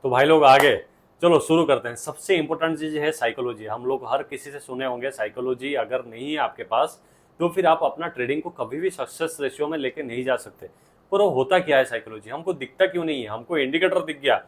तो भाई लोग आगे चलो शुरू करते हैं। सबसे इंपॉर्टेंट चीज है साइकोलॉजी। हम लोग हर किसी से सुने होंगे साइकोलॉजी अगर नहीं है आपके पास तो फिर आप अपना ट्रेडिंग को कभी भी सक्सेस रेशियो में लेके नहीं जा सकते। पर वो होता क्या है साइकोलॉजी, हमको दिखता क्यों नहीं है? हमको इंडिकेटर दिख गया,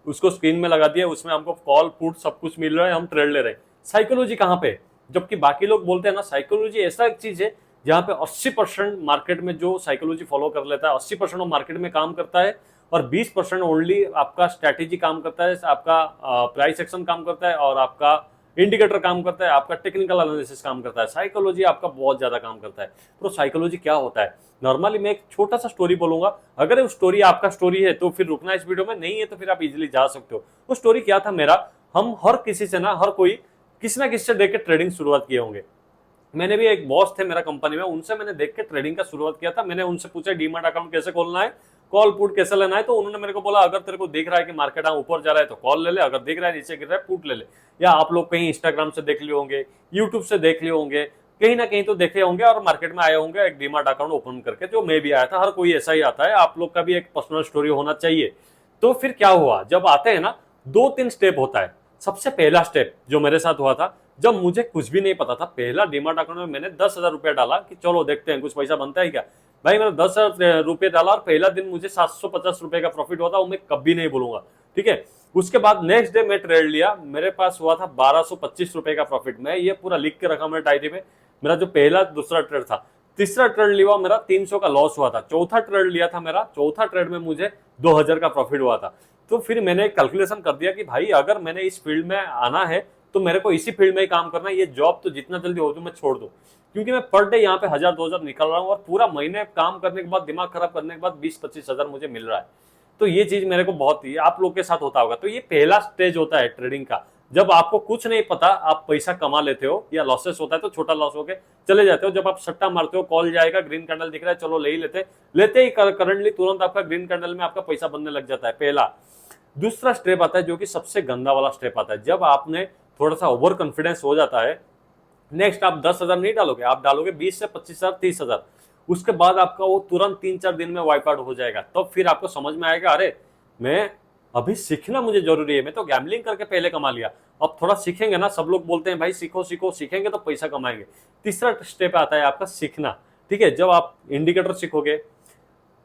उसको स्क्रीन में लगा दिया, उसमें हमको कॉल पुट सब कुछ मिल रहा है, हम ट्रेड ले रहे हैं। साइकोलॉजी कहाँ पे? जबकि बाकी लोग बोलते हैं ना साइकोलॉजी ऐसा एक चीज है जहाँ पे 80% मार्केट में जो साइकोलॉजी फॉलो कर लेता है 80% मार्केट में काम करता है और 20% ओनली आपका स्ट्रैटेजी काम करता है, आपका प्राइस एक्शन काम करता है और आपका इंडिकेटर काम करता है, आपका टेक्निकल एनालिसिस काम करता है। साइकोलॉजी आपका बहुत ज्यादा काम करता है। तो साइकोलॉजी क्या होता है? नॉर्मली मैं एक छोटा सा स्टोरी बोलूंगा, अगर वो स्टोरी आपका स्टोरी है तो फिर रुकना इस वीडियो में, नहीं है तो फिर आप इजीली जा सकते हो। वो स्टोरी क्या था मेरा, हम हर किसी से ना, हर कोई किसी ना किसी से देख के ट्रेडिंग शुरुआत किए होंगे। मैंने भी एक बॉस थे मेरा कंपनी में, उनसे मैंने देख के ट्रेडिंग का शुरुआत किया था। मैंने उनसे पूछा डीमैट अकाउंट कैसे खोलना है, कॉल पुट कैसे लेना है, तो उन्होंने मेरे को बोला अगर तेरे को दिख रहा है कि मार्केट ऊपर जा रहा है तो कॉल ले ले, अगर दिख रहा है नीचे गिर रहा है पुट ले ले। या आप लोग कहीं इंस्टाग्राम से देख लिए होंगे, यूट्यूब से देख लिए होंगे, कहीं ना कहीं तो देखे होंगे और मार्केट में आए होंगे एक डीमैट अकाउंट ओपन करके, जो मैं भी आया था। हर कोई ऐसा ही आता है, आप लोग का भी एक पर्सनल स्टोरी होना चाहिए। तो फिर क्या हुआ, जब आते हैं ना 2-3 स्टेप होता है। सबसे पहला स्टेप जो मेरे साथ हुआ था, जब मुझे कुछ भी नहीं पता था, पहला डीमैट अकाउंट में मैंने 10,000 रुपया डाला कि चलो देखते हैं कुछ पैसा बनता है क्या। भाई मैंने 10,000 रुपये डाला और पहला दिन मुझे 750 रुपए का प्रॉफिट हुआ था, वो मैं कभी नहीं भूलूंगा। ठीक है, उसके बाद नेक्स्ट डे मैं ट्रेड लिया, मेरे पास हुआ था 1225 रुपए का प्रॉफिट। मैं ये पूरा लिख के रखा मेरे डायरी में। मेरा जो पहला दूसरा ट्रेड था, तीसरा ट्रेड लिया मेरा 300 का लॉस हुआ था, चौथा ट्रेड लिया था मेरा, चौथा ट्रेड में मुझे 2000 का प्रॉफिट हुआ था। तो फिर मैंने कैलकुलेशन कर दिया कि भाई अगर मैंने इस फील्ड में आना है तो मेरे को इसी फील्ड में ही काम करना है, ये जॉब तो जितना जल्दी हो तो मैं छोड़ दूं। क्योंकि मैं पर डे यहाँ पे 1000-2000 निकल रहा हूँ और पूरा महीने काम करने के बाद, दिमाग खराब करने के बाद 20-25 हजार मुझे मिल रहा है। तो ये चीज मेरे को बहुत ही, आप लोग के साथ होता होगा। तो ये पहला स्टेज होता है ट्रेडिंग का, जब आपको कुछ नहीं पता, आप पैसा कमा लेते हो या लॉसेस होता है तो छोटा लॉस होके चले जाते हो। जब आप सट्टा मारते हो, कॉल जाएगा, ग्रीन कैंडल दिख रहा है, चलो ले ही लेते ही करंटली तुरंत आपका ग्रीन कैंडल में आपका पैसा बनने लग जाता है। पहला। दूसरा स्टेप आता है जो कि सबसे गंदा वाला स्टेप आता है, जब आपने थोड़ा सा ओवर कॉन्फिडेंस हो जाता है। नेक्स्ट आप 10,000 नहीं डालोगे, आप डालोगे 20 से 25,000, 30,000। उसके बाद आपका वो तुरंत 3-4 दिन में वाइप आउट हो जाएगा। तब फिर आपको समझ में आएगा अरे मैं अभी सीखना मुझे जरूरी है, मैं तो गैम्बलिंग करके पहले कमा लिया, अब थोड़ा सीखेंगे ना। सब लोग बोलते हैं भाई सीखो सीखो, सीखेंगे तो पैसा कमाएंगे। तीसरा स्टेप आता है आपका सीखना। ठीक है, जब आप इंडिकेटर सीखोगे,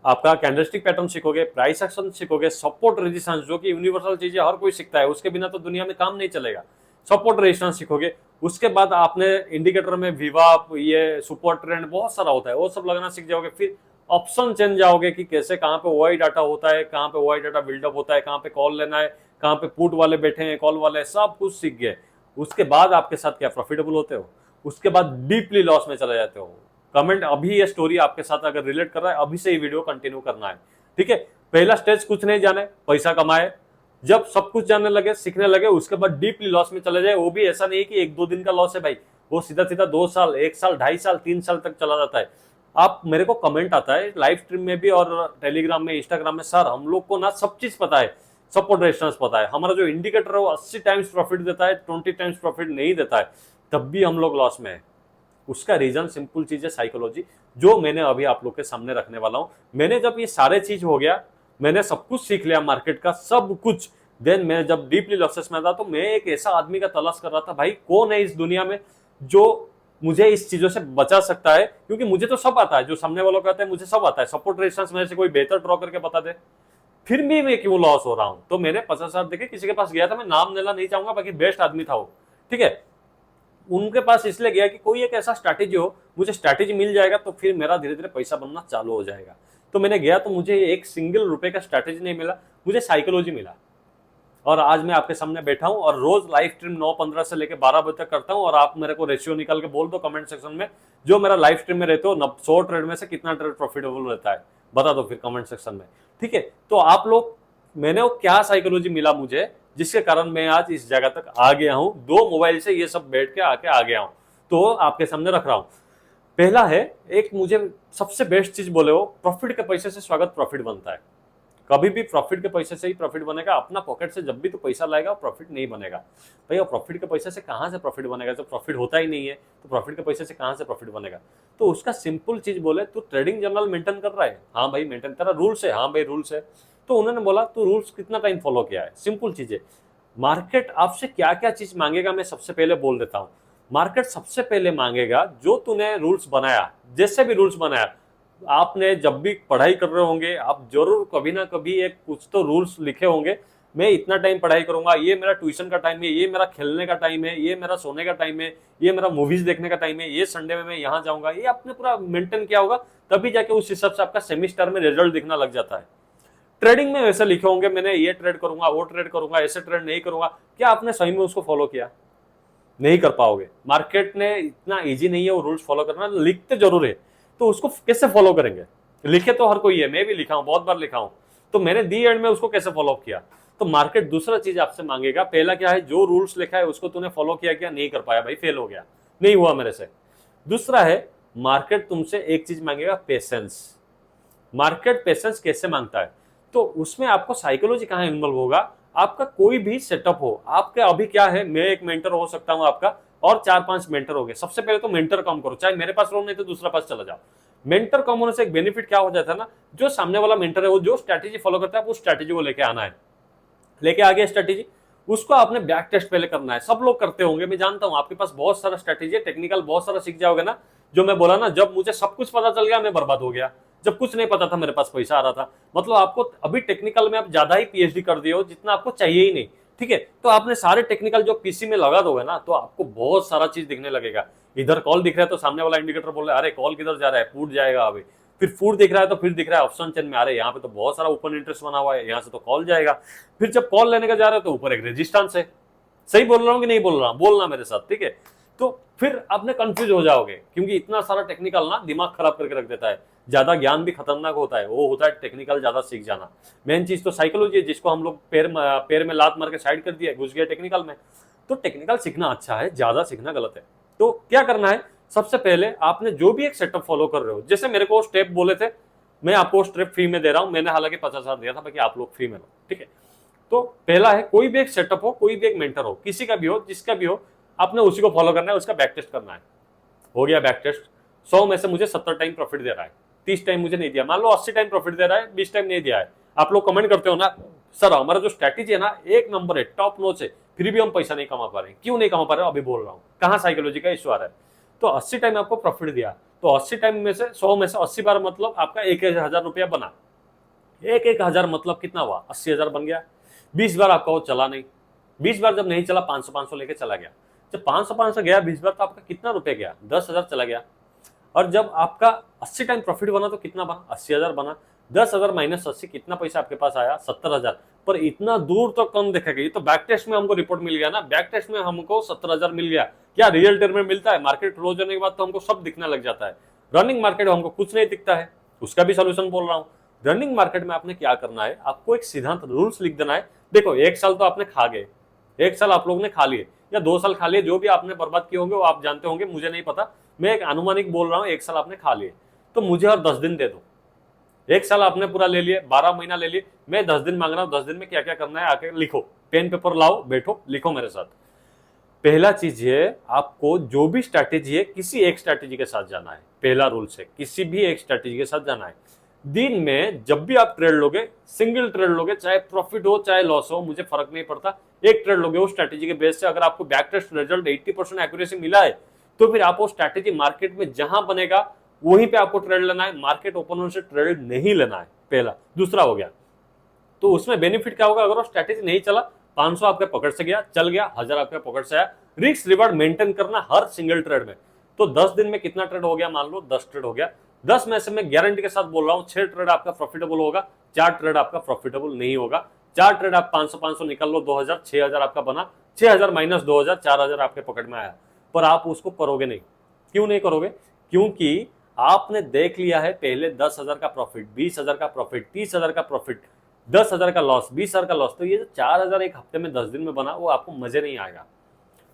आपका कैंडलस्टिक पैटर्न सीखोगे, प्राइस एक्शन सीखोगे, सपोर्ट रेजिस्टेंस जो कि यूनिवर्सल चीजें हर कोई सीखता है, उसके बिना तो दुनिया में काम नहीं चलेगा। सपोर्ट रेजिस्टेंस सीखोगे, उसके बाद आपने इंडिकेटर में विवा, ये सुपर ट्रेंड बहुत सारा होता है, वो सब लगाना सीख जाओगे। फिर ऑप्शन चेंज जाओगे कि कैसे कहाँ पे वाई डाटा होता है, कहाँ पे वाई डाटा बिल्डअप होता है, कहाँ पे कॉल लेना है, कहाँ पे पुट वाले बैठे हैं, कॉल वाले, सब कुछ सीख गए। उसके बाद आपके साथ क्या प्रॉफिटेबल होते हो, उसके बाद डीपली लॉस में चले जाते हो। कमेंट अभी ये स्टोरी आपके साथ अगर रिलेट कर रहा है, अभी से ही वीडियो कंटिन्यू करना है। ठीक है, पहला स्टेज कुछ नहीं जाने, पैसा कमाए। जब सब कुछ जानने लगे, सीखने लगे, उसके बाद डीपली लॉस में चले जाए। वो भी ऐसा नहीं है कि 1-2 दिन का लॉस है भाई, वो सीधा सीधा 2 साल, 1 साल, 2.5 साल, 3 साल तक चला जाता है। आप मेरे को कमेंट आता है लाइव स्ट्रीम में भी और टेलीग्राम में, इंस्टाग्राम में, सर हम लोग को ना सब चीज पता है, सपोर्ट रेजिस्टेंस पता है, हमारा जो इंडिकेटर है वो 80 टाइम्स प्रॉफिट देता है, 20 टाइम्स प्रॉफिट नहीं देता है, तब भी हम लोग लॉस में है। उसका रीजन सिंपल चीज है साइकोलॉजी, जो मैंने अभी आप लोग के सामने रखने वाला हूं। मैंने जब ये सारे चीज हो गया, मैंने सब कुछ सीख लिया मार्केट का सब कुछ, देन मैं जब डीपली लॉसेस में था तो मैं एक ऐसा आदमी का तलाश कर रहा था, भाई कौन है इस दुनिया में जो मुझे इस चीजों से बचा सकता है। क्योंकि मुझे तो सब आता है, जो सामने वालों कहते हैं मुझे सब आता है, सपोर्ट रेजिस्टेंस मेरे से कोई बेहतर ड्रॉ करके बता दे, फिर भी मैं क्यों लॉस हो रहा हूं। तो मैंने 50,000 देखे किसी के पास गया था, मैं नाम लेना नहीं चाहूंगा, बाकी बेस्ट आदमी था वो। ठीक है, उनके पास इसलिए गया कि कोई एक ऐसा स्ट्रैटेजी हो, मुझे स्ट्रैटेजी मिल जाएगा तो फिर मेरा धीरे धीरे पैसा बनना चालू हो जाएगा। तो मैंने गया तो मुझे एक सिंगल रुपए का स्ट्रैटेजी नहीं मिला, मुझे साइकोलॉजी मिला। और आज मैं आपके सामने बैठा हूं और रोज लाइव स्ट्रीम 9:15 से लेकर 12 बजे तक करता हूं। और आप मेरे को रेशियो निकाल के बोल दो कमेंट सेक्शन में, जो मेरा लाइव स्ट्रीम में रहते हो 100 ट्रेड में से कितना ट्रेड प्रॉफिटेबल रहता है, बता दो फिर कमेंट सेक्शन में। ठीक है, तो आप लोग, मैंने वो क्या साइकोलॉजी मिला मुझे, जिसके कारण मैं आज इस जगह तक आ गया हूं, 2 मोबाइल से ये सब बैठ के आके आ गया हूं, तो आपके सामने रख रहा हूं। पहला है, एक मुझे सबसे बेस्ट चीज बोले हो, प्रॉफिट के पैसे से स्वागत प्रॉफिट बनता है। कभी भी प्रॉफिट के पैसे से ही प्रॉफिट बनेगा, अपना पॉकेट से जब भी तो पैसा लाएगा प्रॉफिट नहीं बनेगा। भैया प्रॉफिट के पैसे से कहां से प्रॉफिट बनेगा, जब प्रॉफिट होता ही नहीं है तो प्रॉफिट के पैसे से कहां से प्रॉफिट बनेगा। तो उसका सिंपल चीज बोले, तू ट्रेडिंग जर्नल मेंटेन कर रहा है, हाँ भाई मेंटेन, तेरा रूल्स है, हाँ भाई रूल्स है। तो उन्होंने बोला तू रूल्स कितना टाइम फॉलो किया है। सिंपल चीज है, मार्केट आपसे क्या क्या चीज मांगेगा मैं सबसे पहले बोल देता हूं। मार्केट सबसे पहले मांगेगा जो तूने रूल्स बनाया, जैसे भी रूल्स बनाया, आपने जब भी पढ़ाई कर रहे होंगे आप जरूर कभी ना कभी एक कुछ तो रूल्स लिखे होंगे, मैं इतना टाइम पढ़ाई करूंगा, ये मेरा ट्यूशन का टाइम है, ये मेरा खेलने का टाइम है, ये मेरा सोने का टाइम है, ये मेरा मूवीज देखने का टाइम है, ये संडे में मैं यहाँ जाऊंगा, ये आपने पूरा मेंटेन किया होगा, तभी जाके उस हिसाब से आपका सेमिस्टर में रिजल्ट दिखना लग जाता है। ट्रेडिंग में वैसे लिखे होंगे मैंने ये ट्रेड करूंगा, वो ट्रेड करूंगा, ऐसे ट्रेड नहीं करूंगा, क्या आपने सही में उसको फॉलो किया? नहीं कर पाओगे। मार्केट ने इतना इजी नहीं है वो रूल्स फॉलो करना, लिखते जरूर है, तो उसको कैसे फॉलो करेंगे? लिखे तो हर कोई है, मैं भी लिखा हूं, बहुत बार लिखा हूं, तो मैंने दी एंड में उसको कैसे फॉलो किया? तो मार्केट दूसरा चीज आपसे मांगेगा, पहला क्या है, जो रूल्स लिखा है उसको तूने फॉलो किया क्या? नहीं कर पाया भाई, फेल हो गया, नहीं हुआ मेरे से। दूसरा है, मार्केट तुमसे एक चीज मांगेगा, पेशेंस। मार्केट पेशेंस कैसे मांगता है? तो उसमें आपको साइकोलॉजी कहाँ इन्वॉल्व होगा, आपका कोई भी सेटअप हो, आपके अभी क्या है, मैं एक मेंटर हो सकता हूं आपका, और 4-5 मेंटर हो गए, सबसे पहले तो मेंटर कम करो, चाहे मेरे पास रहो नहीं तो दूसरा पास चला जाओ। मेंटर कम होने से एक बेनिफिट क्या हो जाता है ना, जो सामने वाला मेंटर है वो जो स्ट्रैटेजी फॉलो करता है, वो स्ट्रैटेजी को लेके आना है, लेके आ गया स्ट्रैटेजी, उसको आपने बैक टेस्ट पहले करना है। सब लोग करते होंगे, मैं जानता हूं आपके पास बहुत सारा स्ट्रैटेजी है, टेक्निकल बहुत सारा सीख जाओगे ना। जो मैं बोला ना, जब मुझे सब कुछ पता चल गया मैं बर्बाद हो गया, जब कुछ नहीं पता था मेरे पास पैसा आ रहा था, मतलब आपको अभी टेक्निकल में आप ज्यादा ही पीएचडी कर दिए हो जितना आपको चाहिए ही नहीं, ठीक है? तो आपने सारे टेक्निकल जो पीसी में लगा दोगे ना, तो आपको बहुत सारा चीज दिखने लगेगा। इधर कॉल दिख रहा है तो सामने वाला इंडिकेटर बोल रहा है अरे कॉल किधर जा रहा है, फूट जाएगा अभी, फिर फूट दिख रहा है तो फिर दिख रहा है ऑप्शन चेन में, अरे यहाँ पे तो बहुत सारा ओपन इंटरेस्ट बना हुआ है, यहाँ से तो कॉल जाएगा, फिर जब कॉल लेने का जा रहे हो तो ऊपर एक रेजिस्टेंस है। सही बोल रहा हूँ कि नहीं बोल रहा हूँ? बोलना मेरे साथ, ठीक है? तो फिर आपने कंफ्यूज हो जाओगे, क्योंकि इतना सारा टेक्निकल ना दिमाग खराब करके रख देता है। ज्यादा ज्ञान भी खतरनाक होता है, वो होता है टेक्निकल ज्यादा सीख जाना। मेन चीज तो साइकोलॉजी है, जिसको हम लोग पैर में लात मार के साइड कर दिया, घुस गया टेक्निकल में। तो टेक्निकल सीखना अच्छा है, ज्यादा सीखना गलत है। तो क्या करना है, सबसे पहले आपने जो भी एक सेटअप फॉलो कर रहे हो, जैसे मेरे को स्टेप बोले थे, मैं आपको स्टेप फ्री में दे रहा हूं, मैंने हालांकि 50,000 दिया था बाकी आप लोग फ्री में लो, ठीक है? तो पहला है, कोई भी एक सेटअप हो, कोई भी एक मेंटर हो, किसी का भी हो, जिसका भी हो, आपने उसी को फॉलो करना है, उसका बैक टेस्ट करना है। हो गया बैक टेस्ट, 100 में से मुझे 70 टाइम प्रॉफिट दे रहा है, 30 टाइम मुझे नहीं दिया, मान लो 80 टाइम प्रॉफिट दे रहा है, 20 टाइम नहीं दिया है। आप लोग कमेंट करते हो ना, सर हमारा जो स्ट्रैटेजी है ना एक नंबर है, टॉप नॉच है, फिर भी हम पैसा नहीं कमा पा रहे हैं, क्यों नहीं कमा पा रहे हो? अभी बोल रहा हूँ, कहाँ साइकोलॉजी का इश्यू आ रहा है। तो 80 टाइम आपको प्रॉफिट दिया, तो 80 टाइम में से 100 में से 80 बार मतलब आपका 1,000 रुपया बना, 1,000 मतलब कितना हुआ? 80,000 बन गया। 20 बार आपका वो चला नहीं, 20 बार जब नहीं चला 500 लेके चला गया, जब 500 गया 20 बार तो आपका कितना रुपए गया? 10,000 चला गया। और जब आपका 80 टाइम प्रॉफिट बना तो कितना बना? 80,000 बना। 10,000 माइनस 80 कितना पैसा आपके पास आया? 70,000। पर इतना दूर तो कम दिखेगा, ये तो बैक टेस्ट में हमको रिपोर्ट मिल गया ना, बैक टेस्ट में हमको 70,000 मिल गया। क्या रियल टर्म में मिलता है? मार्केट क्लोज होने के बाद तो हमको सब दिखने लग जाता है, रनिंग मार्केट में हमको कुछ नहीं दिखता है, उसका भी सोल्यूशन बोल रहा हूँ। रनिंग मार्केट में आपने क्या करना है, आपको एक सिद्धांत रूल्स लिख देना है। देखो 1 साल तो आपने खा गए, 1 साल आप लोगों ने खा लिए या 2 साल खा लिए, जो भी आपने बर्बाद किए होंगे वो आप जानते होंगे, मुझे नहीं पता, मैं एक अनुमानिक बोल रहा हूँ। 1 साल आपने खा लिए तो मुझे और 10 दिन दे दो। 1 साल आपने पूरा ले लिए, 12 महीना ले लिए, मैं 10 दिन मांग रहा हूँ। 10 दिन में क्या क्या करना है आके लिखो, पेन पेपर लाओ, बैठो लिखो मेरे साथ। पहला चीज है, आपको जो भी स्ट्रैटेजी है किसी एक स्ट्रैटेजी के साथ जाना है। पहला रूल है किसी भी एक स्ट्रैटेजी के साथ जाना है। दिन में जब भी आप ट्रेड लोगे, सिंगल ट्रेड लोगे, चाहे प्रॉफिट हो चाहे लॉस हो, मुझे फर्क नहीं पड़ता, एक ट्रेड लोगे उस स्ट्रैटेजी के बेस से। अगर आपको बैक टेस्ट रिजल्ट 80% एक्यूरेसी मिला है तो फिर आप वो स्ट्रैटेजी मार्केट में जहां बनेगा वहीं पे आपको ट्रेड लेना है, मार्केट ओपन होने से ट्रेड नहीं लेना है। पहला। दूसरा हो गया, तो उसमें बेनिफिट क्या होगा, अगर वो स्ट्रैटेजी नहीं चला, 500 आपके पकड़ से गया, चल गया, 1000 आपके पकड़ से आया, रिस्क रिवार्ड मेंटेन करना हर सिंगल ट्रेड में। तो 10 दिन में कितना ट्रेड हो गया, मान लो 10 ट्रेड हो गया। 10 में से मैं गारंटी के साथ बोल रहा हूं 6 ट्रेड आपका प्रॉफिटेबल होगा, 4 ट्रेड आपका प्रॉफिटेबल नहीं होगा। 4 ट्रेड आप 500 निकाल लो, 2000, 6000 आपका बना, 6000 माइनस 2000, 4000 आपके पकड़ में आया, पर आप उसको करोगे नहीं। क्यों नहीं करोगे? क्योंकि आपने देख लिया है पहले 10,000 का प्रॉफिट, 20,000 का प्रॉफिट, 30,000 का प्रॉफिट, 10,000 का लॉस, 20,000 का लॉस। तो ये जो 4,000 एक हफ्ते में 10 दिन में बना, वो आपको मजे नहीं आएगा।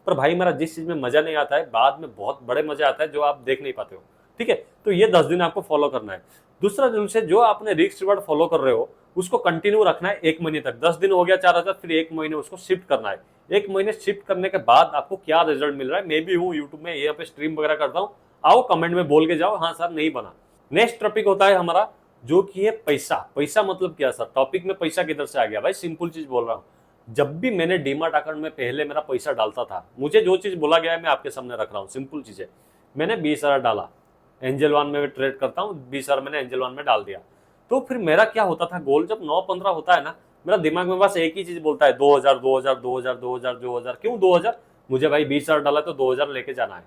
पर भाई मेरा जिस चीज में मजा नहीं आता है, बाद में बहुत बड़े मजे आता है जो आप देख नहीं पाते हो, ठीक है? तो ये 10 दिन आपको फॉलो करना है। दूसरा रूल से, जो आपने रिस्क रिवार्ड फॉलो कर रहे हो उसको कंटिन्यू रखना है 1 महीने तक। 10 दिन हो गया 4,000, फिर 1 महीने उसको शिफ्ट करना है। 1 महीने शिफ्ट करने के बाद आपको क्या रिजल्ट मिल रहा है, मैं भी हूँ यूट्यूब में यहाँ पे स्ट्रीम वगैरह करता हूँ, आओ कमेंट में बोल के जाओ, हाँ सर नहीं बना। नेक्स्ट टॉपिक होता है हमारा जो कि है पैसा। पैसा मतलब क्या सर, टॉपिक में पैसा किधर से आ गया भाई, सिंपल चीज बोल रहा हूँ। जब भी मैंने डीमार्ट अकाउंट में पहले मेरा पैसा डालता था, मुझे जो चीज बोला गया है मैं आपके सामने रख रहा हूँ, सिंपल चीज है। मैंने 20,000 डाला, एंजल वन में ट्रेड करता हूँ, 20,000 मैंने एंजल वन में डाल दिया। तो फिर मेरा क्या होता था, गोल जब 9-15 होता है ना, मेरा दिमाग में बस एक ही चीज बोलता है, 2,000 2,000 2,000 2,000 2,000। क्यों 2,000? मुझे भाई 20,000 डाला तो 2,000 लेके जाना है।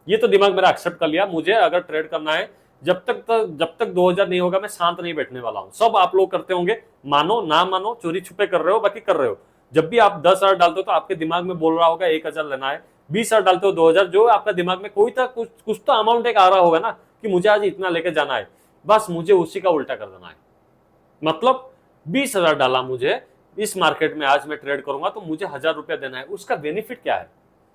ये तो दिमाग मेरा एक्सेप्ट कर लिया, मुझे अगर ट्रेड करना है, जब तक 2,000 नहीं होगा मैं शांत नहीं बैठने वाला हूं। सब आप लोग करते होंगे, मानो ना मानो, चोरी छुपे कर रहे हो, बाकी कर रहे हो। जब भी आप 10,000 डालते हो तो आपके दिमाग में बोल रहा होगा 1,000 लेना है। 20,000 डालते हो 2,000, जो आपका दिमाग में कोई था कुछ तो अमाउंट एक आ रहा होगा ना कि मुझे आज इतना लेके जाना है, बस मुझे उसी का उल्टा कर देना है। मतलब 20,000 डाला मुझे इस मार्केट में, आज मैं ट्रेड करूंगा तो मुझे 1,000 रुपया देना है। उसका बेनिफिट क्या है?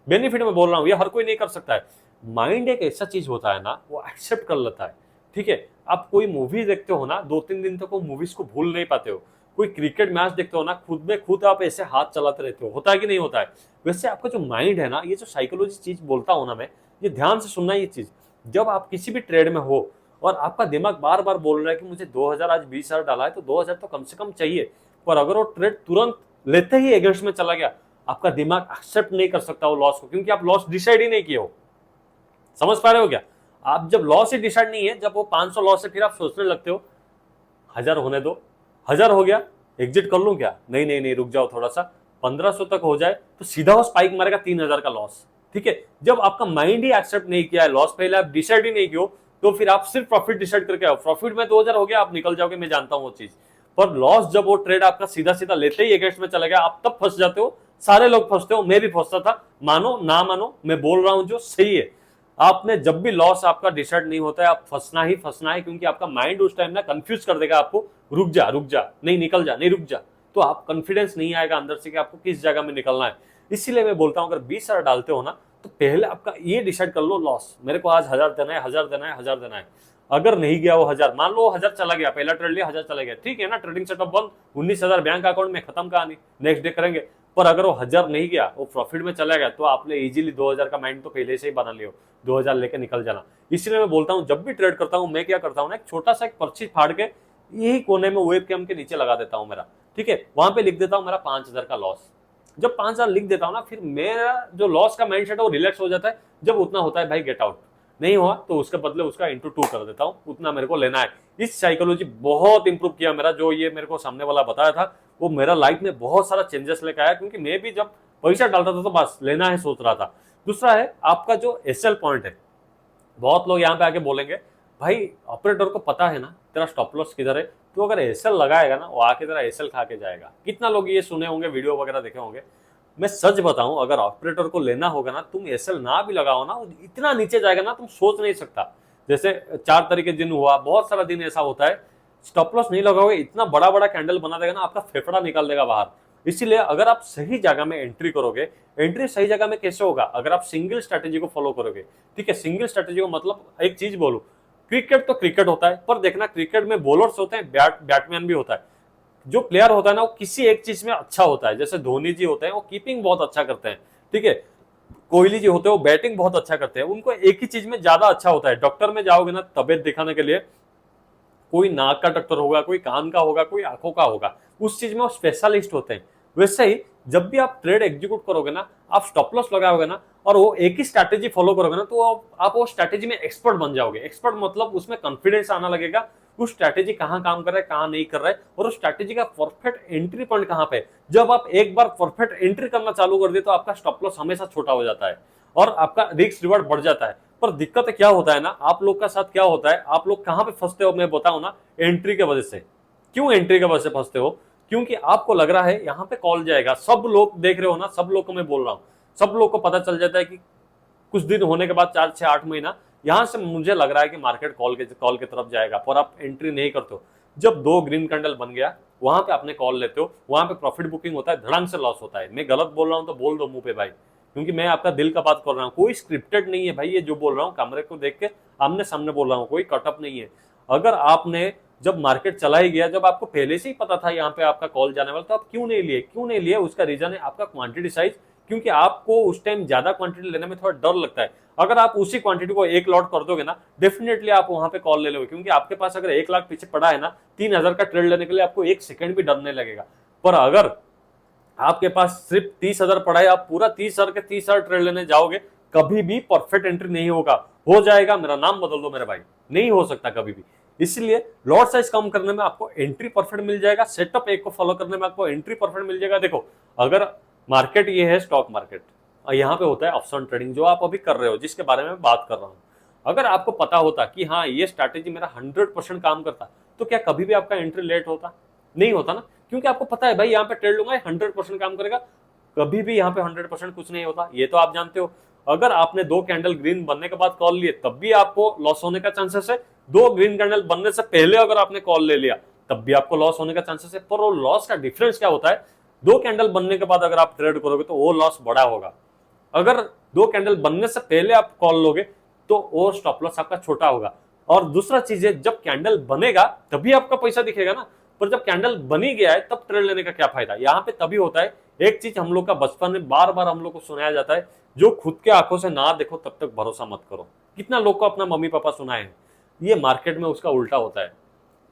बेनिफिट में बोल रहा हूं, ये हर कोई नहीं कर सकता है। माइंड एक ऐसा चीज होता है ना, वो एक्सेप्ट कर लेता है। ठीक है, आप कोई मूवी देखते हो ना, 2-3 दिन तक वो मूवीज को भूल नहीं पाते हो। कोई क्रिकेट मैच देखते हो ना, खुद में खुद आप ऐसे हाथ चलाते रहते हो, होता है कि नहीं होता है? वैसे आपका जो माइंड है ना, ये जो साइकोलॉजी चीज बोलता हूं ना मैं, ये ध्यान से सुनना ये चीज। जब आप किसी भी ट्रेड में हो और आपका दिमाग बार बार बोल रहा है कि मुझे 2,000, आज 20,000 डाला है तो 2,000 तो कम से कम चाहिए, पर अगर वो ट्रेड तुरंत लेते ही अगेंस्ट में चला गया, आपका दिमाग एक्सेप्ट नहीं कर सकता वो लॉस को, क्योंकि आप लॉस डिसाइड ही नहीं किए हो। समझ पा रहे हो क्या? आप जब लॉस ही डिसाइड नहीं है, जब वो 500 लॉस है, फिर आप सोचने लगते हो 1,000 होने दो, 1,000 हो गया, एग्जिट कर लूं क्या? नहीं नहीं नहीं, रुक जाओ थोड़ा सा, 1,500 तक हो जाए तो सीधा वो स्पाइक मारेगा 3,000 का लॉस। ठीक है, जब आपका माइंड ही एक्सेप्ट नहीं किया है लॉस, पहले आप डिसाइड ही नहीं किया, तो फिर आप सिर्फ प्रॉफिट डिसाइड करके आओ, प्रॉफिट में 2,000 हो गया, आप निकल जाओगे, मैं जानता हूं वो चीज। पर लॉस जब वो ट्रेड आपका सीधा सीधा लेते ही अगेंस्ट में चला गया, आप तब फंस जाते हो। सारे लोग फंसते हो, मैं भी फंसता था, मानो ना मानो, मैं बोल रहा हूं जो सही है। आपने जब भी लॉस आपका डिसाइड नहीं होता है, आप फंसना ही फंसना है, क्योंकि आपका माइंड उस टाइम ना कंफ्यूज कर देगा आपको, रुक जा रुक जा, नहीं निकल जा, नहीं रुक जा। तो आप कॉन्फिडेंस नहीं आएगा अंदर से कि आपको किस जगह में निकलना है। इसीलिए मैं बोलता हूं, अगर 20,000 डालते हो ना, तो पहले आपका ये डिसाइड कर लो, लॉस मेरे को आज 1,000 देना है, 1,000 देना है, 1,000 देना है। अगर नहीं गया वो 1,000, मान लो 1,000 चला गया, पहला ट्रेड लिया 1,000 चला गया, ठीक है ना, ट्रेडिंग सेटअप बंद, 19,000 बैंक अकाउंट में, खत्म कहानी, नेक्स्ट डे करेंगे। पर अगर वो 1,000 नहीं गया, वो प्रॉफिट में चला गया, तो आपने इजीली 2,000 का माइंड तो पहले से ही बना लियो, 2,000 लेके निकल जाना। इसलिए मैं बोलता हूं, जब भी ट्रेड करता हूं, मैं क्या करता हूं ना, एक छोटा सा एक पर्ची फाड़ के यही कोने में वेब कैम के नीचे लगा देता हूं मेरा। ठीक है, वहां पे लिख देता हूं मेरा 5,000 का लॉस। जब 5,000 लिख देता हूं ना, फिर मेरा जो लॉस का माइंडसेट है वो रिलैक्स हो जाता है। जब उतना होता है भाई, गेट आउट, नहीं हुआ तो उसके बदले उसका इंटू 2 कर देता हूं, उतना मेरे को लेना है। इस साइकोलॉजी बहुत इंप्रूव किया मेरा, जो ये मेरे को सामने वाला बताया था, वो मेरा लाइफ में बहुत सारा चेंजेस लेकर आया, क्योंकि मैं भी जब पैसा डालता था तो बस लेना है सोच रहा था। दूसरा है आपका जो एसएल पॉइंट है। बहुत लोग यहाँ पे आके बोलेंगे, भाई ऑपरेटर को पता है ना तेरा स्टॉप लॉस किधर है, तो अगर एसएल लगाएगा ना, वो आके तेरा एसएल खा के जाएगा। कितना लोग ये सुने होंगे, वीडियो वगैरह देखे होंगे। मैं सच बताऊं, अगर ऑपरेटर को लेना होगा ना, तुम एसएल ना भी लगाओ ना, इतना नीचे जाएगा ना, तुम सोच नहीं सकता। जैसे 4 तारीख के दिन हुआ, बहुत सारा दिन ऐसा होता है, स्टॉप लॉस नहीं लगाओगे, इतना बड़ा बड़ा कैंडल बना देगा ना, आपका फेफड़ा निकाल देगा बाहर। इसीलिए अगर आप सही जगह में एंट्री करोगे, एंट्री सही जगह में कैसे होगा, अगर आप सिंगल स्ट्रेटेजी को फॉलो करोगे। ठीक है, सिंगल स्ट्रेटेजी को मतलब एक चीज बोलूं, क्रिकेट तो क्रिकेट होता है, पर देखना क्रिकेट में बॉलर्स होते हैं, बैटमैन भी होता है। जो प्लेयर होता है ना, वो किसी एक चीज में अच्छा होता है। जैसे धोनी जी होते हैं, वो कीपिंग बहुत अच्छा करते हैं। ठीक है, कोहली जी होते हैं, वो बैटिंग बहुत अच्छा करते हैं। उनको एक ही चीज में ज्यादा अच्छा होता है। डॉक्टर में जाओगे ना तबियत दिखाने के लिए, कोई नाक का डॉक्टर होगा, कोई कान का होगा, कोई आंखों का होगा, उस चीज में वो स्पेशलिस्ट होते हैं। वैसे ही जब भी आप ट्रेड एग्जीक्यूट करोगे ना, आप स्टॉप लॉस लगाओगे ना, और वो एक ही स्ट्रैटेजी फॉलो करोगे ना, तो आप वो स्ट्रैटेजी में एक्सपर्ट बन जाओगे। एक्सपर्ट मतलब उसमें कॉन्फिडेंस आना लगेगा, उस स्ट्रैटेजी कहाँ काम कर रहा है, कहाँ नहीं कर रहा है, और उस स्ट्रैटेजी का परफेक्ट एंट्री पॉइंट कहाँ पे। जब आप एक बार परफेक्ट एंट्री करना चालू कर दे, तो आपका स्टॉप लॉस हमेशा छोटा हो जाता है और आपका रिस्क रिवार्ड बढ़ जाता है। पर दिक्कत क्या होता है ना, आप लोग का साथ क्या होता है, आप लोग कहां पे फंसते हो, मैं बताऊं ना, एंट्री के वजह से। क्यों एंट्री के वजह से फंसते हो? क्योंकि आपको लग रहा है यहाँ पे कॉल जाएगा, सब लोग देख रहे हो ना, सब लोग को मैं बोल रहा हूँ, सब लोग को पता चल जाता है कि कुछ दिन होने के बाद 4-6-8 महीना यहां से मुझे लग रहा है कि मार्केट कॉल के तरफ जाएगा, पर आप एंट्री नहीं करते हो। जब 2 ग्रीन कैंडल बन गया, वहां पे आपने कॉल लेते हो, वहां पे प्रॉफिट बुकिंग होता है, धड़ाम से लॉस होता है। मैं गलत बोल रहा हूं तो बोल दो मुंह पे भाई, क्योंकि मैं आपका दिल का बात कर रहा हूँ, कोई स्क्रिप्टेड नहीं है भाई। ये जो बोल रहा हूँ कैमरे को देख के आमने सामने बोल रहा हूँ, कोई कटअप नहीं है। अगर आपने जब मार्केट चला ही गया, जब आपको पहले से ही पता था यहाँ पे आपका कॉल जाने वाला, तो आप क्यों नहीं लिए? उसका रीजन है आपका क्वांटिटी साइज क्योंकि आपको उस टाइम ज्यादा क्वांटिटी लेने में थोड़ा डर लगता है। अगर आप उसी क्वांटिटी को एक लॉट कर दोगे ना, डेफिनेटली आप वहां पे कॉल ले लोगे, क्योंकि आपके पास अगर 1 लाख पीछे पड़ा है ना, 3,000 का ट्रेड लेने के लिए आपको 1 सेकंड भी डर नहीं लगेगा। पर अगर आपके पास सिर्फ 30,000 पड़ा है, आप पूरा 30,000 के 30,000 ट्रेड लेने जाओगे, कभी भी परफेक्ट एंट्री नहीं होगा। हो जाएगा मेरा नाम बदल दो मेरे भाई, नहीं हो सकता कभी भी। इसलिए लॉट साइज कम करने में आपको एंट्री परफेक्ट मिल जाएगा, सेटअप एक को फॉलो करने में आपको एंट्री परफेक्ट मिल जाएगा। देखो, अगर मार्केट ये है स्टॉक मार्केट, यहाँ पे होता है ऑप्शन ट्रेडिंग जो आप अभी कर रहे हो, जिसके बारे में बात कर रहा हूँ। अगर आपको पता होता कि हाँ ये स्ट्रैटेजी मेरा 100% काम करता, तो क्या कभी भी आपका एंट्री लेट होता? नहीं होता ना, क्योंकि आपको पता है भाई यहाँ पे ट्रेड लूंगा 100% काम करेगा। कभी भी यहाँ पे 100% कुछ नहीं होता, ये तो आप जानते हो। अगर आपने 2 कैंडल ग्रीन बनने के बाद कॉल लिए, तब भी आपको लॉस होने का चांसेस है। 2 ग्रीन कैंडल बनने से पहले अगर आपने कॉल ले लिया, तब भी आपको लॉस होने का चांसेस है। पर वो लॉस का डिफरेंस क्या होता है, 2 कैंडल बनने के बाद अगर आप ट्रेड करोगे तो वो लॉस बड़ा होगा। अगर 2 कैंडल बनने से पहले आप कॉल लोगे तो वो स्टॉप लॉस आपका छोटा होगा। और दूसरा चीज है, जब कैंडल बनेगा तभी आपका पैसा दिखेगा ना, पर जब कैंडल बनी गया है तब ट्रेड लेने का क्या फायदा? यहाँ पे तभी होता है। एक चीज हम लोग का बचपन में बार बार हम लोग को सुनाया जाता है, जो खुद के आंखों से ना देखो तब तक भरोसा मत करो। कितना लोग को अपना मम्मी पापा सुनाए हैं, ये मार्केट में उसका उल्टा होता है।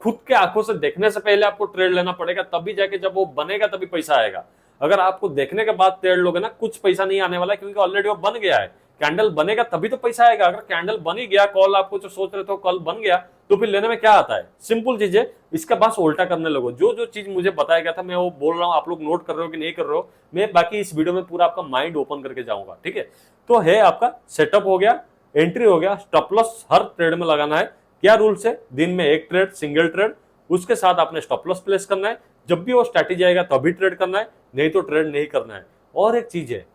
खुद के आंखों से देखने से पहले आपको ट्रेड लेना पड़ेगा, तभी जाके जब वो बनेगा तभी पैसा आएगा। अगर आपको देखने के बाद ट्रेड लोगे ना, कुछ पैसा नहीं आने वाला है, क्योंकि ऑलरेडी वो बन गया है। कैंडल बनेगा तभी तो पैसा आएगा। अगर कैंडल बन ही गया, कॉल आपको जो सोच रहे थे कॉल बन गया, तो फिर लेने में क्या आता है? सिंपल चीज है, इसका बस उल्टा करने लगो। जो जो चीज मुझे बताया गया था मैं वो बोल रहा हूँ, आप लोग नोट कर रहे हो कि नहीं कर रहे हो, मैं बाकी इस वीडियो में पूरा आपका माइंड ओपन करके जाऊंगा, ठीक है। तो है आपका सेटअप हो गया, एंट्री हो गया, स्टॉप लॉस हर ट्रेड में लगाना है। क्या रूल्स है? दिन में 1 ट्रेड, सिंगल ट्रेड, उसके साथ आपने स्टॉप लॉस प्लेस करना है। जब भी वो स्ट्रैटेजी आएगा तभी ट्रेड करना है, नहीं तो ट्रेड नहीं करना है। और एक चीज है,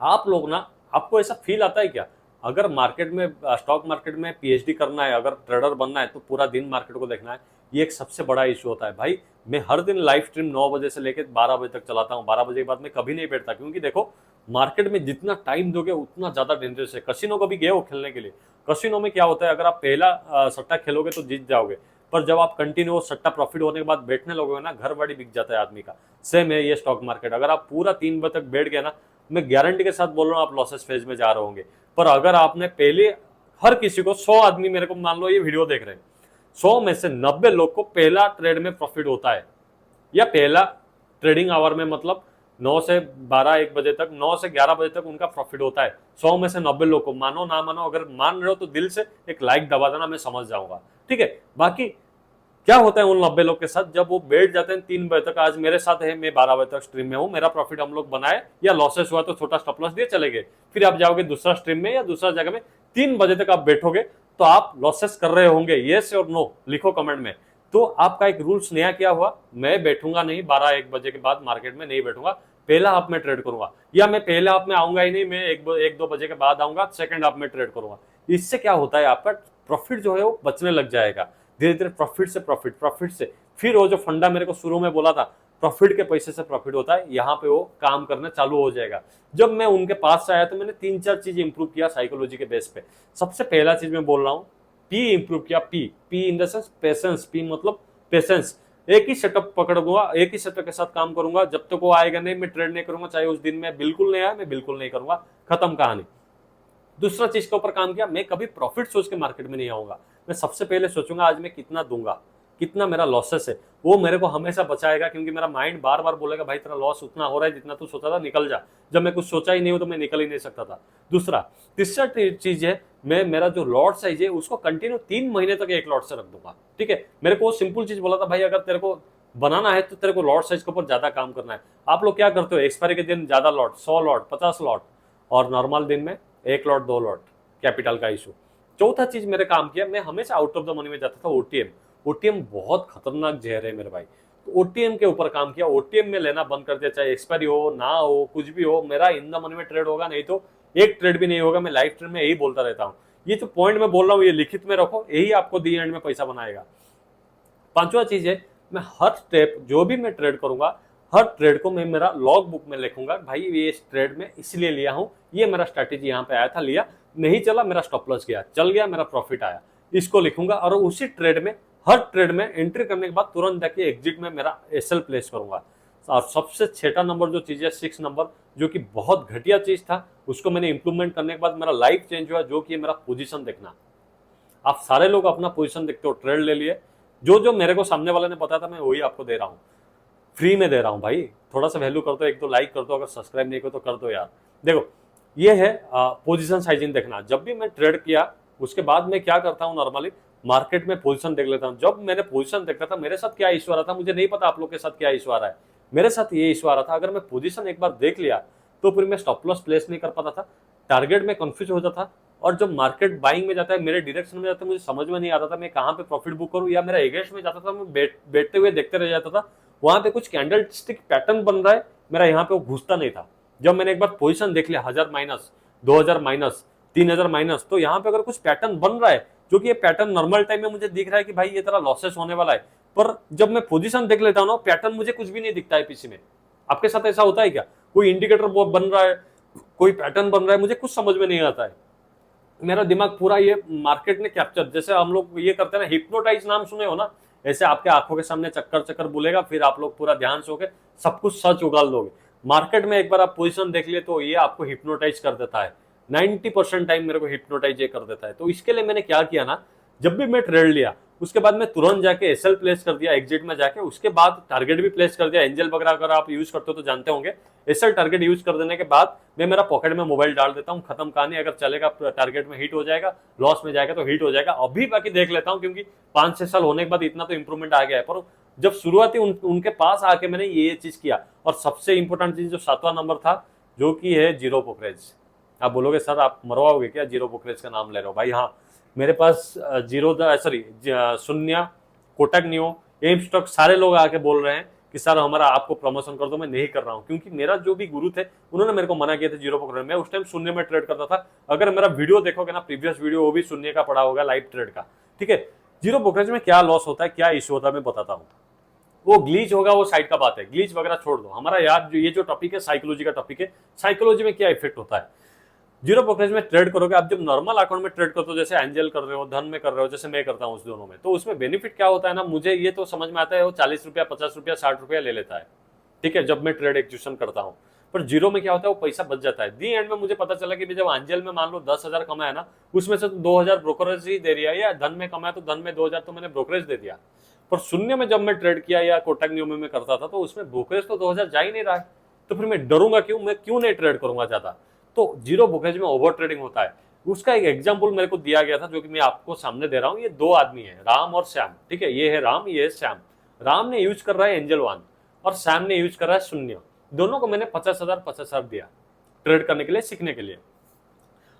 आप लोग ना, आपको ऐसा फील आता है क्या, अगर मार्केट में, स्टॉक मार्केट में पीएचडी करना है, अगर ट्रेडर बनना है, तो पूरा दिन मार्केट को देखना है? ये एक सबसे बड़ा इशू होता है भाई। मैं हर दिन लाइव स्ट्रीम 9 बजे से लेकर 12 बजे तक चलाता हूँ। 12 बजे के बाद मैं कभी नहीं बैठता, क्योंकि देखो मार्केट में जितना टाइम दोगे उतना ज्यादा डेंजरस है। कसिनो को भी गए हो खेलने के लिए, कसिनो में क्या होता है, अगर आप पहला सट्टा खेलोगे तो जीत जाओगे, पर जब आप कंटिन्यू सट्टा प्रॉफिट होने के बाद बैठने लगोगे ना, घर बाड़ी बिक जाता है आदमी का। सेम है ये स्टॉक मार्केट। अगर आप पूरा 3 बजे तक बैठ गए ना, मैं गारंटी के साथ बोल रहा हूँ आप लॉसेस फेज में जा रहे होंगे। पर अगर आपने पहले, हर किसी को, 100 आदमी मेरे को मान लो ये वीडियो देख रहे हैं, 100 में से 90 लोग को पहला ट्रेड में प्रॉफिट होता है, या पहला ट्रेडिंग आवर में, मतलब 9 से 12 1 बजे तक, 9 से 11 बजे तक उनका प्रॉफिट होता है। 100 में से 90 लोग को, मानो ना मानो, अगर मान रहे हो तो दिल से एक लाइक दबा देना, मैं समझ जाऊंगा, ठीक है। बाकी क्या होता है उन 90 लोग के साथ, जब वो बैठ जाते हैं 3 बजे तक, आज मेरे साथ है, मैं 12 बजे तक स्ट्रीम में हूँ, मेरा प्रॉफिट हम लोग बनाए, या लॉसेस हुआ तो छोटा स्टॉप लॉस दिए चले गए, फिर आप जाओगे दूसरा स्ट्रीम में या दूसरा जगह में, 3 बजे तक आप बैठोगे, तो आप लॉसेस कर रहे होंगे, येस और नो लिखो कमेंट में। तो आपका एक रूल्स नया क्या हुआ, मैं बैठूंगा नहीं 12-1 बजे के बाद मार्केट में नहीं बैठूंगा, पहला हाफ में ट्रेड करूंगा, या मैं पहले हाफ में आऊंगा ही नहीं, मैं 1-2 बजे के बाद आऊंगा, सेकंड हाफ में ट्रेड करूंगा। इससे क्या होता है, आपका प्रॉफिट जो है वो बचने लग जाएगा धीरे धीरे। प्रॉफिट से प्रॉफिट, प्रॉफिट से फिर वो जो फंडा मेरे को शुरू में बोला था, प्रॉफिट के पैसे से प्रॉफिट होता है, यहाँ पे वो काम करना चालू हो जाएगा। जब मैं उनके पास से आया तो मैंने 3-4 चीज इंप्रूव किया साइकोलॉजी के बेस पे। सबसे पहला चीज मैं बोल रहा हूँ, पी इंप्रूव किया। P in the sense patience. P मतलब पेशेंस। एक ही सेटअप पकड़ूंगा, एक ही सेटअप के साथ काम करूंगा, जब तक वो आएगा नहीं मैं ट्रेड नहीं करूंगा, चाहे उस दिन में बिल्कुल नहीं आया मैं बिल्कुल नहीं करूंगा, खत्म कहानी। दूसरा चीज के ऊपर काम किया, मैं कभी प्रॉफिट सोच के मार्केट में नहीं आऊंगा। मैं सबसे पहले सोचूंगा आज मैं कितना दूंगा, कितना मेरा लॉसेस है, वो मेरे को हमेशा बचाएगा, क्योंकि मेरा माइंड बार बार बोलेगा भाई तेरा लॉस उतना हो रहा है जितना तू सोचा था, निकल जा। जब मैं कुछ सोचा ही नहीं हो तो मैं निकल ही नहीं सकता था। तीसरा चीज है, मैं मेरा जो लॉट साइज है उसको कंटिन्यू 3 महीने तक एक लॉट से रख दूंगा, ठीक है। मेरे को सिंपल चीज बोला था, भाई अगर तेरे को बनाना है तो तेरे को लॉट साइज के ऊपर ज्यादा काम करना है। आप लोग क्या करते हो, एक्सपायरी के दिन ज्यादा लॉट, 100 लॉट, 50 लॉट, और नॉर्मल दिन में 1 लॉट 2 लॉट, कैपिटल का इशू। चौथा चीज मेरे काम किया, मैं हमेशा आउट ऑफ द मनी में जाता था। ओटीएम, ओटीएम बहुत खतरनाक जहर है मेरे भाई। तो ओटीएम के ऊपर काम किया, ओटीएम में लेना बंद कर दिया, चाहे एक्सपायरी हो ना हो, कुछ भी हो, मेरा इन द मनी में ट्रेड होगा, नहीं तो एक ट्रेड भी नहीं होगा। मैं लाइव ट्रेड में यही बोलता रहता हूँ। ये जो पॉइंट में बोल रहा हूँ ये लिखित में रखो, यही आपको दी एंड में पैसा बनाएगा। पांचवा चीज है, मैं हर स्टेप जो भी मैं ट्रेड करूंगा, हर ट्रेड को मैं मेरा लॉग बुक में लिखूंगा, भाई ये इस ट्रेड में इसलिए लिया हूं, ये मेरा स्ट्रैटेजी यहाँ पे आया था, लिया, नहीं चला मेरा स्टॉप लॉस गया, चल गया मेरा प्रॉफिट आया, इसको लिखूंगा। और उसी ट्रेड में, हर ट्रेड में एंट्री करने के बाद तुरंत जाके एग्जिट में मेरा एसएल प्लेस करूंगा। और सबसे छठा नंबर जो चीज है, 6 नंबर, जो कि बहुत घटिया चीज था, उसको मैंने इंप्रूवमेंट करने के बाद मेरा लाइफ चेंज हुआ, जो कि है मेरा पोजीशन देखना। आप सारे लोग अपना पोजीशन देखते हो, ट्रेड ले लिए, जो जो मेरे को सामने वाले ने बताया था मैं वही आपको दे रहा हूँ, फ्री में दे रहा हूँ भाई। थोड़ा सा वैल्यू कर दो, एक तो लाइक कर दो, अगर सब्सक्राइब नहीं करो तो कर दो यार। देखो ये है पोजीशन साइजिंग देखना। जब भी मैं ट्रेड किया उसके बाद मैं क्या करता हूँ, नॉर्मली मार्केट में पोजीशन देख लेता हूँ। जब मैंने पोजीशन देखा था, मेरे साथ क्या इशू आ रहा था मुझे नहीं पता, आप लोग के साथ क्या इशू आ रहा है, मेरे साथ ये इशू आ रहा था। अगर मैं पोजीशन एक बार देख लिया तो फिर मैं स्टॉप लॉस प्लेस नहीं कर पाता था, टारगेट में कंफ्यूज हो जाता था, और जब मार्केट बाइंग में जाता है, मेरे डायरेक्शन में जाता है, मुझे समझ में नहीं आता था मैं कहाँ पे प्रॉफिट बुक करूँ, या मेरा एगेंस्ट में जाता था, मैं बैठते हुए देखते रह जाता था, वहां पे कुछ कैंडल स्टिक पैटर्न बन रहा है, मेरा यहाँ पे वो घुसता नहीं था। जब मैंने एक बार पोजीशन देख लिया 1000 माइनस, 2000 माइनस, 3000 माइनस, तो यहाँ पे अगर कुछ पैटर्न बन रहा है, जो कि ये पैटर्न नॉर्मल टाइम में मुझे दिख रहा है कि भाई ये तरह लॉसेस होने वाला है, पर जब मैं पोजीशन देख लेता हूँ ना, पैटर्न मुझे कुछ भी नहीं दिखता है पीछे में। आपके साथ ऐसा होता है क्या? कोई इंडिकेटर बन रहा है, कोई पैटर्न बन रहा है, मुझे कुछ समझ में नहीं आता है, मेरा दिमाग पूरा ये मार्केट ने कैप्चर, जैसे हम लोग ये करते हैं ना, हिप्नोटाइज नाम सुने हो ना, ऐसे आपके आंखों के सामने चक्कर चक्कर बोलेगा, फिर आप लोग पूरा ध्यान से होकर सब कुछ सच उगाल दोगे। मार्केट में एक बार आप पोजीशन देख लिए तो ये आपको हिप्नोटाइज कर देता है, 90% टाइम मेरे को हिप्नोटाइज ये कर देता है। तो इसके लिए मैंने क्या किया ना, जब भी मैं ट्रेड लिया उसके बाद मैं तुरंत जाके एसएल प्लेस कर दिया एग्जिट में जाके, उसके बाद टारगेट भी प्लेस कर दिया। एंजल वगैरह अगर आप यूज करते हो तो जानते होंगे, एसएल टारगेट यूज कर देने के बाद मैं मेरा पॉकेट में मोबाइल डाल देता हूँ, खत्म कहानी। अगर चलेगा टारगेट में हिट हो जाएगा, लॉस में जाएगा तो हिट हो जाएगा, अभी बाकी देख लेता हूँ, क्योंकि 5-6 साल होने के बाद इतना तो इंप्रूवमेंट आ गया है। पर जब शुरुआती उनके पास आके मैंने ये चीज किया। और सबसे इंपॉर्टेंट चीज जो 7वां नंबर था, जो कि है जीरो ब्रोकरेज। आप बोलोगे सर आप मरवाओगे क्या, जीरो ब्रोकरेज का नाम ले रहे हो? भाई हाँ, मेरे पास शून्य, कोटक नियो, एम स्टॉक, सारे लोग आके बोल रहे हैं कि सर हमारा आपको प्रमोशन कर दो। मैं नहीं कर रहा हूं, क्योंकि मेरा जो भी गुरु थे उन्होंने मेरे को मना किया था जीरो ब्रोकरेज। मैं उस टाइम शून्य में ट्रेड करता था। अगर मेरा वीडियो देखोगे ना, प्रीवियस वीडियो, वो भी शून्य का पड़ा होगा, लाइव ट्रेड का। ठीक है, जीरो ब्रोकरेज में क्या लॉस होता है, क्या इश्यू होता है, मैं बताता हूँ। वो ग्लीच होगा, वो साइड का बात है, ग्लीच वगैरह छोड़ दो। हमारा यार ये जो टॉपिक है साइकोलॉजी का टॉपिक है, साइकोलॉजी में क्या इफेक्ट होता है। जीरो ब्रोकरेज में ट्रेड करोगे आप, जब नॉर्मल अकाउंट में ट्रेड करते हो, जैसे एंजल कर रहे हो, धन में कर रहे हो, जैसे मैं करता हूँ उस दोनों में, तो उसमें बेनिफिट क्या होता है ना, मुझे ये तो समझ में आता है, वो 40 रुपया, 50 रुपया, 60 रुपया ले लेता है। ठीक है, जब मैं ट्रेड एग्जीक्यूशन करता हूँ। पर जीरो में क्या होता है, वो पैसा बच जाता है। दी एंड में मुझे पता चला कि जब एंजल में मान लो 10,000 कमाया ना, उसमें से तो 2,000 ब्रोकरेज ही दे दिया, या धन में कमाया तो धन में 2,000 तो मैंने ब्रोकरेज दे दिया। पर शून्य में जब मैं ट्रेड किया या कोटक नियो में करता था, तो उसमें ब्रोकरेज तो 2,000 जा ही नहीं रहा है, तो फिर मैं डरूंगा क्यों, मैं क्यों नहीं ट्रेड करूंगा ज्यादा। तो जीरो ब्रोकरेज में ओवर ट्रेडिंग होता है। उसका एक एग्जाम्पल मेरे को दिया गया था, जो कि मैं आपको सामने दे रहा हूँ। ये दो आदमी है, राम और श्याम। ठीक है, ये है राम, ये है श्याम। राम ने यूज कर रहा है एंजल 1 और श्याम ने यूज कर रहा है शून्य। दोनों को मैंने 50,000 दिया ट्रेड करने के लिए, सीखने के लिए।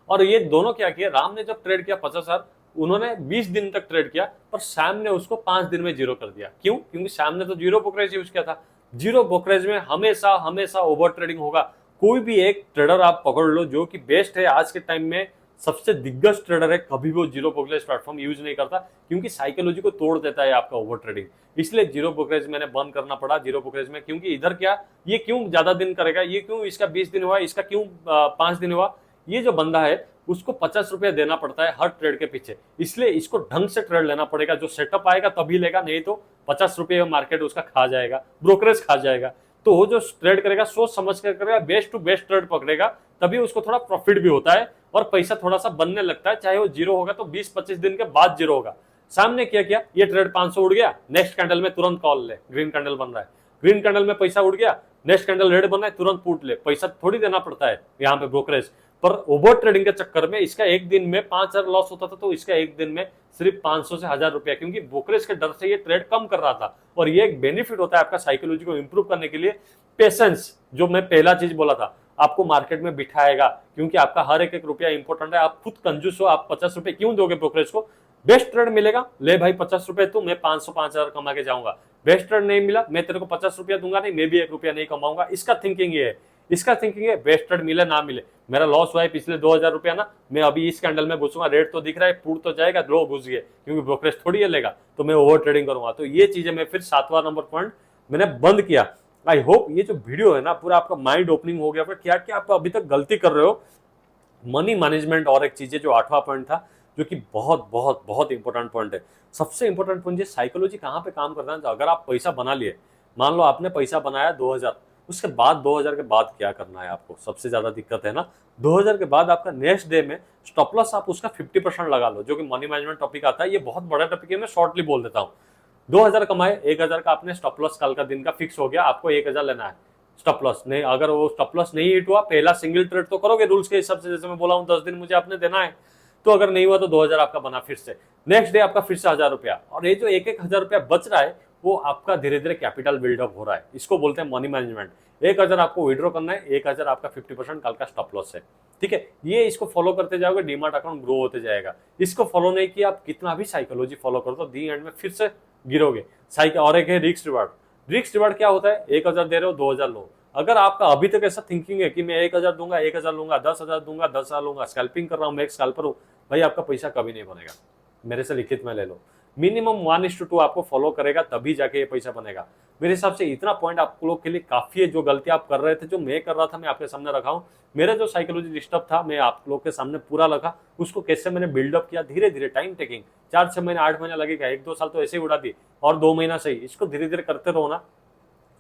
और ये दोनों क्या किया, राम ने जब ट्रेड किया 50,000, उन्होंने 20 दिन तक ट्रेड किया, पर श्याम ने उसको 5 दिन में जीरो कर दिया। क्यों? क्योंकि श्याम ने तो जीरो ब्रोकरेज यूज किया था। जीरो ब्रोकरेज में हमेशा हमेशा ओवर ट्रेडिंग होगा। कोई भी एक ट्रेडर आप पकड़ लो जो कि बेस्ट है आज के टाइम में, सबसे दिग्गज ट्रेडर है, कभी वो जीरो ब्रोकरेज प्लेटफॉर्म यूज नहीं करता, क्योंकि साइकोलॉजी को तोड़ देता है आपका ओवर ट्रेडिंग। इसलिए जीरो ब्रोकरेज मैंने बंद करना पड़ा जीरो ब्रोकरेज में, क्योंकि इधर क्या, ये क्यों ज्यादा दिन करेगा, ये क्यों इसका 20 दिन हुआ, इसका क्यों 5 दिन हुआ। ये जो बंदा है उसको 50 रुपया देना पड़ता है हर ट्रेड के पीछे, इसलिए इसको ढंग से ट्रेड लेना पड़ेगा। जो सेटअप आएगा तभी लेगा, नहीं तो 50 रुपये मार्केट उसका खा जाएगा, ब्रोकरेज खा जाएगा। तो वो जो ट्रेड करेगा सोच समझ कर करेगा, बेस्ट टू बेस्ट ट्रेड पकड़ेगा, तभी उसको थोड़ा प्रॉफिट भी होता है और पैसा थोड़ा सा बनने लगता है। चाहे वो जीरो होगा तो 20-25 दिन के बाद जीरो होगा। सामने क्या किया, ये ट्रेड 500 उड़ गया, नेक्स्ट कैंडल में तुरंत कॉल ले, ग्रीन कैंडल बन रहा है, ग्रीन कैंडल में पैसा उड़ गया, नेक्स्ट कैंडल रेड बन रहा है, तुरंत पुट ले। पैसा थोड़ी देना पड़ता है यहाँ पे ब्रोकरेज पर। ओवर ट्रेडिंग के चक्कर में इसका एक दिन में 5,000 लॉस होता था, तो इसका एक दिन में सिर्फ 500 से 1,000 रुपया, क्योंकि ब्रोकरेज के डर से ये ट्रेड कम कर रहा था। और ये एक बेनिफिट होता है आपका साइकोलॉजी को इंप्रूव करने के लिए। पेशेंस, जो मैं पहला चीज बोला था, आपको मार्केट में बिठाएगा, क्योंकि आपका हर एक रुपया इंपॉर्टेंट है। आप खुद कंजूस हो, आप 50 रुपए क्यों दोगे ब्रोकरेज को? बेस्ट ट्रेड मिलेगा, ले भाई 50 रुपए तू, मैं 500-5,000 कमा के जाऊंगा। बेस्ट ट्रेड नहीं मिला, मैं तेरे को 50 रुपया दूंगा नहीं, मैं भी 1 रुपया नहीं कमाऊंगा। इसका थिंकिंग ये है, इसका थिंकिंग है बेस्ट ट्रेड मिले ना मिले, मेरा लॉस हुआ है पिछले 2,000 रुपया ना, मैं अभी इस कैंडल में घुसूंगा, रेट तो दिख रहा है, फूट तो जाएगा, लो घुस गए, क्योंकि ब्रोकरेज थोड़ी है लेगा, तो मैं ओवर ट्रेडिंग करूंगा। तो ये चीजें मैं फिर 7वां नंबर पॉइंट मैंने बंद किया। आई होप ये जो वीडियो है ना, पूरा आपका माइंड ओपनिंग हो गया, क्या क्या आप अभी तक गलती कर रहे हो मनी मैनेजमेंट। और एक चीज है जो 8वां पॉइंट था, जो कि बहुत बहुत बहुत इंपॉर्टेंट पॉइंट है। सबसे इंपॉर्टेंट पॉइंट है साइकोलॉजी कहाँ पे काम करता है। तो अगर आप पैसा बना लिए, मान लो आपने पैसा बनाया 2000, उसके बाद 2000 के बाद क्या करना है आपको, सबसे ज्यादा दिक्कत है ना। 2000 के बाद आपका नेक्स्ट डे में स्टॉप लॉस आप उसका 50% लगा लो, जो कि मनी मैनेजमेंट टॉपिक आता है, ये बहुत बड़ा टॉपिक है, मैं शॉर्टली बोल देता हूँ। 2000 कमाए, 1000 का आपने स्टॉप लॉस कल का दिन का फिक्स हो गया, आपको 1000 लेना है। स्टॉप लॉस नहीं, अगर वो स्टॉप लॉस नहीं हिट हुआ, पहला सिंगल ट्रेड तो करोगे रूल्स के हिसाब से, जैसे मैं बोला हूँ 10 दिन मुझे आपने देना है, तो अगर नहीं हुआ तो 2000 आपका बना फिर से। नेक्स्ट डे आपका फिर से 1000 रुपया, और ये जो एक एक 1000 रुपया बच रहा है वो आपका धीरे धीरे कैपिटल बिल्डअप हो रहा है, इसको बोलते हैं मनी मैनेजमेंट। 1000 आपको विड्रॉ करना है, 1000 आपका 50% कल का स्टॉप लॉस है, ठीक है। ये इसको फॉलो करते जाओगे, डीमार्ट अकाउंट ग्रो होते जाएगा। इसको फॉलो नहीं किया, आप कितना भी साइकोलॉजी फॉलो करो तो दी एंड में फिर से गिरोगे। और एक है रिस्क रिवार्ड। रिस्क रिवार्ड क्या होता है, 1000 दे रहे हो 2000 लो। अगर आपका अभी तक ऐसा थिंकिंग है कि मैं 1000 दूंगा, 1000 लूंगा, 10,000 दूंगा, 10,000 लूंगा, स्कैल्पिंग कर रहा हूं, मैं एक स्कैल्पर हूं, भाई आपका पैसा कभी नहीं बनेगा। मेरे से लिखित में ले लो, मिनिमम 1:2 आपको फॉलो करेगा तभी जाके ये पैसा बनेगा। मेरे हिसाब से इतना पॉइंट आप लोग के लिए काफी है। जो गलती आप कर रहे थे, जो मैं कर रहा था, मैं आपके सामने रखा हूं। मेरा जो साइकोलॉजी डिस्टर्ब था, मैं आप लोग के सामने पूरा रखा। उसको कैसे मैंने बिल्डअप किया, धीरे धीरे, टाइम टेकिंग, 4-6 महीने 8 महीने लगेगा, 1-2 साल तो ऐसे ही उड़ा दी, और 2 महीना सही, इसको धीरे धीरे करते रहो ना।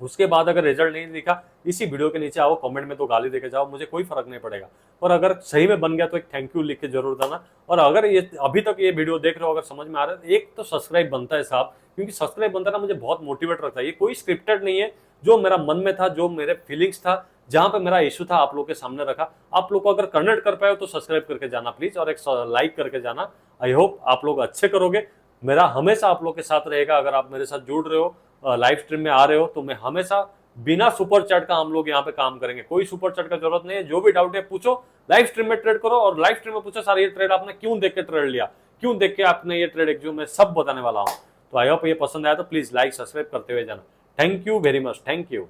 उसके बाद अगर रिजल्ट नहीं दिखा, इसी वीडियो के नीचे आओ, कमेंट में तो गाली देके जाओ, मुझे कोई फर्क नहीं पड़ेगा। और अगर सही में बन गया तो एक थैंक यू लिख के जरूर देना। और अगर ये अभी तक ये वीडियो देख रहे हो, अगर समझ में आ रहा है, एक तो सब्सक्राइब बनता है साहब, क्योंकि सब्सक्राइब बनता ना मुझे बहुत मोटिवेट रखता है। ये कोई स्क्रिप्टेड नहीं है, जो मेरा मन में था, जो मेरे फीलिंग्स था, जहां पे मेरा इशू था, आप लोग के सामने रखा। आप लोग को अगर कनेक्ट कर पाए तो सब्सक्राइब करके जाना प्लीज, और एक लाइक करके जाना। आई होप आप लोग अच्छे करोगे। मेरा हमेशा आप लोग के साथ रहेगा। अगर आप मेरे साथ जुड़ रहे हो, लाइव स्ट्रीम में आ रहे हो, तो मैं हमेशा बिना सुपर चैट का हम लोग यहाँ पे काम करेंगे। कोई सुपर चैट का जरूरत नहीं है, जो भी डाउट है पूछो, लाइव स्ट्रीम में ट्रेड करो, और लाइव स्ट्रीम में पूछो सर ये ट्रेड आपने क्यों देख के ट्रेड लिया, क्यों देख के आपने ये ट्रेड, जो मैं सब बताने वाला हूँ। तो आई होप ये पसंद आया तो प्लीज लाइक सब्सक्राइब करते हुए जाना। Thank you very much, thank you.